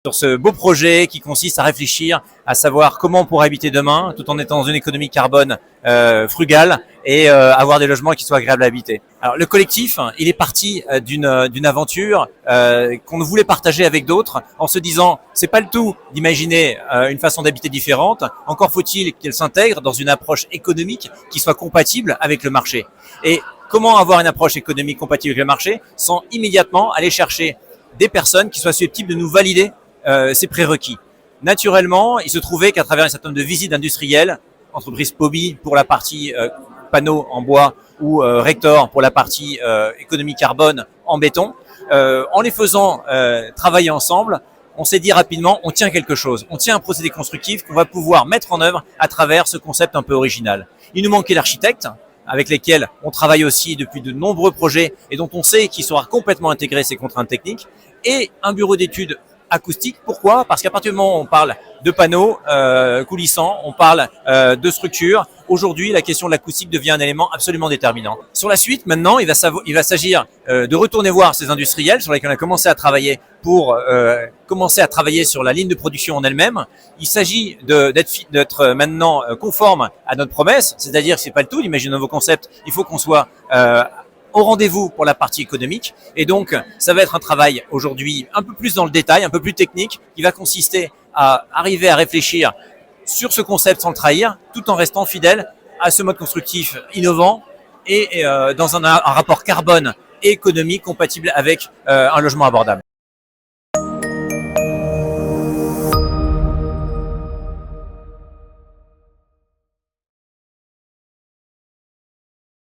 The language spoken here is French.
sur ce beau projet qui consiste à réfléchir à savoir comment on pourrait habiter demain tout en étant dans une économie carbone frugale et avoir des logements qui soient agréables à habiter. Alors le collectif, il est parti d'une aventure qu'on voulait partager avec d'autres en se disant c'est pas le tout d'imaginer une façon d'habiter différente, encore faut-il qu'elle s'intègre dans une approche économique qui soit compatible avec le marché. Et comment avoir une approche économique compatible avec le marché sans immédiatement aller chercher des personnes qui soient susceptibles de nous valider ces prérequis. Naturellement, il se trouvait qu'à travers un certain nombre de visites industrielles, entreprise Pobi pour la partie panneaux en bois ou Rector pour la partie économie carbone en béton, en les faisant travailler ensemble, on s'est dit rapidement, on tient quelque chose, on tient un procédé constructif qu'on va pouvoir mettre en œuvre à travers ce concept un peu original. Il nous manquait l'architecte, avec lesquels on travaille aussi depuis de nombreux projets et dont on sait qu'il saura complètement intégrer ces contraintes techniques, et un bureau d'études acoustique. Pourquoi? Parce qu'à partir du moment où on parle de panneaux coulissants, on parle de structures, aujourd'hui la question de l'acoustique devient un élément absolument déterminant. Sur la suite, maintenant, il va s'agir de retourner voir ces industriels sur lesquels on a commencé à travailler pour commencer à travailler sur la ligne de production en elle-même. Il s'agit d'être maintenant conforme à notre promesse, c'est-à-dire que c'est pas le tout d'imaginer un nouveau concept, il faut qu'on soit au rendez-vous pour la partie économique. Et donc, ça va être un travail aujourd'hui un peu plus dans le détail, un peu plus technique, qui va consister à arriver à réfléchir sur ce concept sans le trahir, tout en restant fidèle à ce mode constructif innovant et dans un rapport carbone et économique compatible avec un logement abordable.